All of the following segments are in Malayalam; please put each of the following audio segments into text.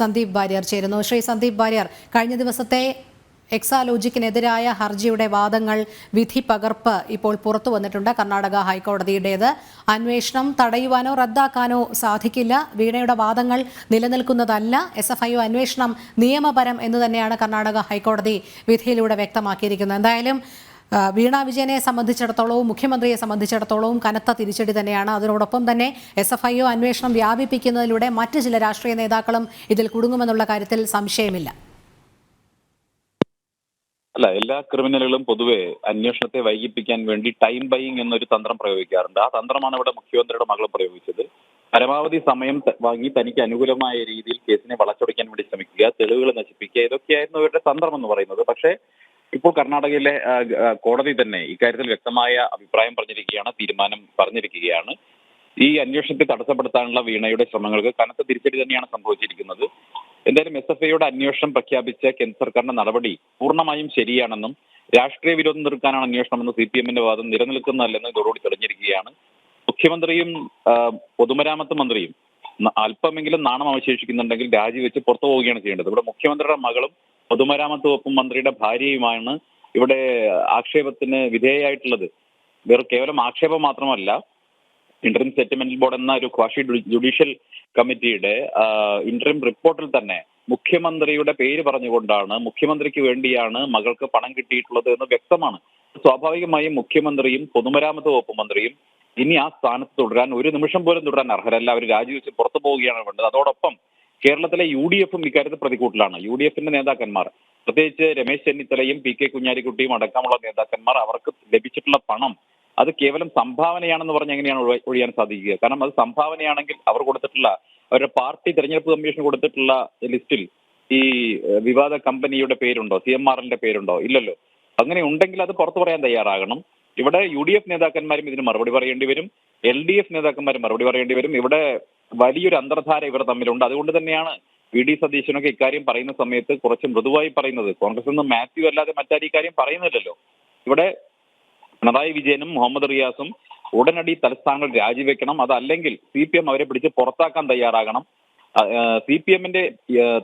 സന്ദീപ് വാര്യർ ചേരുന്നു. ശ്രീ സന്ദീപ് വാര്യർ, കഴിഞ്ഞ ദിവസത്തെ എക്സാലോജിക്കിനെതിരായ ഹർജിയുടെ വാദങ്ങൾ വിധി പകർപ്പ് ഇപ്പോൾ പുറത്തു വന്നിട്ടുണ്ട്. കർണാടക ഹൈക്കോടതിയുടേത്. അന്വേഷണം തടയുവാനോ റദ്ദാക്കാനോ സാധിക്കില്ല. വീണയുടെ വാദങ്ങൾ നിലനിൽക്കുന്നതല്ല. SFIO അന്വേഷണം നിയമപരം എന്ന് തന്നെയാണ് കർണാടക ഹൈക്കോടതി വിധിയിലൂടെ വ്യക്തമാക്കിയിരിക്കുന്നത്. എന്തായാലും വീണ വിജയനെ സംബന്ധിച്ചിടത്തോളവും മുഖ്യമന്ത്രിയെ സംബന്ധിച്ചിടത്തോളവും കനത്ത തിരിച്ചടി തന്നെയാണ്. അതിനോടൊപ്പം തന്നെ SFIO അന്വേഷണം വ്യാപിപ്പിക്കുന്നതിലൂടെ മറ്റ് ചില രാഷ്ട്രീയ നേതാക്കളും ഇതിൽ കുടുങ്ങുമെന്നുള്ള കാര്യത്തിൽ സംശയമില്ല. അല്ല, എല്ലാ ക്രിമിനലുകളും പൊതുവെ അന്വേഷണത്തെ വൈകിപ്പിക്കാൻ വേണ്ടി ടൈം ബൈയിങ് എന്നൊരു തന്ത്രം പ്രയോഗിക്കാറുണ്ട്. ആ തന്ത്രമാണ് ഇവിടെ മുഖ്യമന്ത്രിയുടെ മകൾ പ്രയോഗിച്ചത്. പരമാവധി സമയം വാങ്ങി തനിക്ക് അനുകൂലമായ രീതിയിൽ കേസിനെ വളച്ചൊടിക്കാൻ വേണ്ടി ശ്രമിക്കുക, തെളിവുകൾ നശിപ്പിക്കുക, ഇതൊക്കെയായിരുന്നു ഇവരുടെ തന്ത്രം എന്ന് പറയുന്നത്. പക്ഷേ ഇപ്പോൾ കർണാടകയിലെ കോടതി തന്നെ ഇക്കാര്യത്തിൽ വ്യക്തമായ അഭിപ്രായം പറഞ്ഞിരിക്കുകയാണ്, തീരുമാനം പറഞ്ഞിരിക്കുകയാണ്. ഈ അന്വേഷണത്തെ തടസ്സപ്പെടുത്താനുള്ള വീണയുടെ ശ്രമങ്ങൾക്ക് കനത്ത തിരിച്ചടി തന്നെയാണ് സംഭവിച്ചിരിക്കുന്നത്. എന്തായാലും SFIOയുടെ അന്വേഷണം പ്രഖ്യാപിച്ച കേന്ദ്ര സർക്കാരിന്റെ നടപടി പൂർണ്ണമായും ശരിയാണെന്നും രാഷ്ട്രീയ വിരോധം തീർക്കാനാണ് അന്വേഷണമെന്ന് CPMന്റെ വാദം നിലനിൽക്കുന്നതല്ലെന്ന് ഇതോടുകൂടി തെളിഞ്ഞിരിക്കുകയാണ്. മുഖ്യമന്ത്രിയും പൊതുമരാമത്ത് മന്ത്രിയും അല്പമെങ്കിലും നാണം അവശേഷിക്കുന്നുണ്ടെങ്കിൽ രാജിവെച്ച് പുറത്തു പോവുകയാണ് ചെയ്യേണ്ടത്. ഇവിടെ മുഖ്യമന്ത്രിയുടെ മകളും പൊതുമരാമത്ത് വകുപ്പ് മന്ത്രിയുടെ ഭാര്യയുമാണ് ഇവിടെ ആക്ഷേപത്തിന് വിധേയമായിട്ടുള്ളത്. കേവലം ആക്ഷേപം മാത്രമല്ല, ഇന്ററിം സെറ്റിൽമെന്റ് ബോർഡ് എന്ന ഒരു ക്വാഷി ജുഡീഷ്യൽ കമ്മിറ്റിയുടെ ഇന്ററിം റിപ്പോർട്ടിൽ തന്നെ മുഖ്യമന്ത്രിയുടെ പേര് പറഞ്ഞുകൊണ്ടാണ് മുഖ്യമന്ത്രിക്ക് വേണ്ടിയാണ് മകൾക്ക് പണം കിട്ടിയിട്ടുള്ളത് എന്ന് വ്യക്തമാണ്. സ്വാഭാവികമായും മുഖ്യമന്ത്രിയും പൊതുമരാമത്ത് വകുപ്പ് മന്ത്രിയും ഇനി ആ സ്ഥാനത്ത് തുടരാൻ ഒരു നിമിഷം പോലും തുടരാൻ അർഹരല്ല. അവർ രാജിവെച്ച് പുറത്തു പോവുകയാണ് വേണ്ടത്. അതോടൊപ്പം കേരളത്തിലെ UDFും ഇക്കാര്യത്തിൽ പ്രതികൂട്ടിലാണ്. UDFിന്റെ നേതാക്കന്മാർ, പ്രത്യേകിച്ച് രമേശ് ചെന്നിത്തലയും PK കുഞ്ഞാലിക്കുട്ടിയും അടക്കമുള്ള നേതാക്കന്മാർ, അവർക്ക് ലഭിച്ചിട്ടുള്ള പണം അത് കേവലം സംഭാവനയാണെന്ന് പറഞ്ഞ് എങ്ങനെയാണ് ഒഴിയാൻ സാധിക്കുക? കാരണം അത് സംഭാവനയാണെങ്കിൽ അവർ കൊടുത്തിട്ടുള്ള, അവരുടെ പാർട്ടി തെരഞ്ഞെടുപ്പ് കമ്മീഷൻ കൊടുത്തിട്ടുള്ള ലിസ്റ്റിൽ ഈ വിവാദ കമ്പനിയുടെ പേരുണ്ടോ? CMRLന്റെ പേരുണ്ടോ? ഇല്ലല്ലോ. അങ്ങനെ ഉണ്ടെങ്കിൽ അത് പുറത്തു പറയാൻ തയ്യാറാകണം. ഇവിടെ UDF നേതാക്കന്മാരും ഇതിന് മറുപടി പറയേണ്ടി വരും, LDF നേതാക്കന്മാരും മറുപടി പറയേണ്ടി വരും. ഇവിടെ വലിയൊരു അന്തർധാര ഇവർ തമ്മിലുണ്ട്. അതുകൊണ്ട് തന്നെയാണ് VD സതീശനൊക്കെ ഇക്കാര്യം പറയുന്ന സമയത്ത് കുറച്ച് മൃദുവായി പറയുന്നത്. കോൺഗ്രസിൽ നിന്ന് മാത്യു അല്ലാതെ മറ്റാരും ഇക്കാര്യം പറയുന്നില്ലല്ലോ. ഇവിടെ പിണറായി വിജയനും മുഹമ്മദ് റിയാസും ഉടനടി തലസ്ഥാനങ്ങൾ രാജിവെക്കണം. അതല്ലെങ്കിൽ CPM അവരെ പിടിച്ച് പുറത്താക്കാൻ തയ്യാറാകണം. CPMന്റെ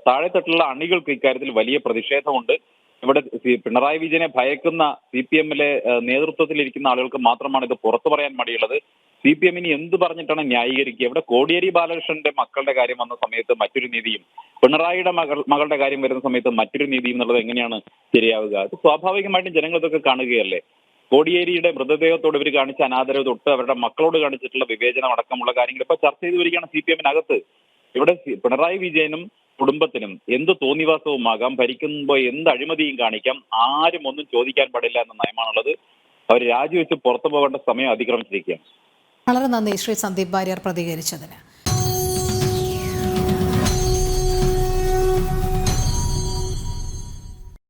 താഴെത്തട്ടുള്ള അണികൾക്ക് ഇക്കാര്യത്തിൽ വലിയ പ്രതിഷേധമുണ്ട്. ഇവിടെ പിണറായി വിജയനെ ഭയക്കുന്ന CPMലെ നേതൃത്വത്തിലിരിക്കുന്ന ആളുകൾക്ക് മാത്രമാണ് ഇത് പുറത്തു പറയാൻ മടിയുള്ളത്. CPM ഇനി എന്ത് പറഞ്ഞിട്ടാണ് ന്യായീകരിക്കുക? ഇവിടെ കോടിയേരി ബാലകൃഷ്ണന്റെ മക്കളുടെ കാര്യം വന്ന സമയത്ത് മറ്റൊരു നീതിയും, പിണറായിയുടെ മകളുടെ കാര്യം വരുന്ന സമയത്ത് മറ്റൊരു നീതിയും എന്നുള്ളത് എങ്ങനെയാണ് ശരിയാവുക? അത് സ്വാഭാവികമായിട്ടും ജനങ്ങൾ ഇതൊക്കെ കാണുകയല്ലേ. കോടിയേരിയുടെ മൃതദേഹത്തോട് ഇവർ കാണിച്ച അനാദരവ് തൊട്ട് അവരുടെ മക്കളോട് കാണിച്ചിട്ടുള്ള വിവേചനം അടക്കമുള്ള കാര്യങ്ങൾ ഇപ്പൊ ചർച്ച ചെയ്തു വരികയാണ് CPMനകത്ത്. ഇവിടെ പിണറായി വിജയനും കുടുംബത്തിനും എന്ത് തോന്നിവാസവുമാകാം, ഭരിക്കുമ്പോൾ എന്ത് അഴിമതിയും കാണിക്കാം, ആരും ഒന്നും ചോദിക്കാൻ പാടില്ല എന്ന നയമാണുള്ളത്. അവർ രാജിവെച്ച് പുറത്തു പോകേണ്ട സമയം അതിക്രമിച്ചിരിക്കുകയാണ്. വളരെ നന്ദി ശ്രീ സന്ദീപ് വാര്യർ പ്രതികരിച്ചതിന്.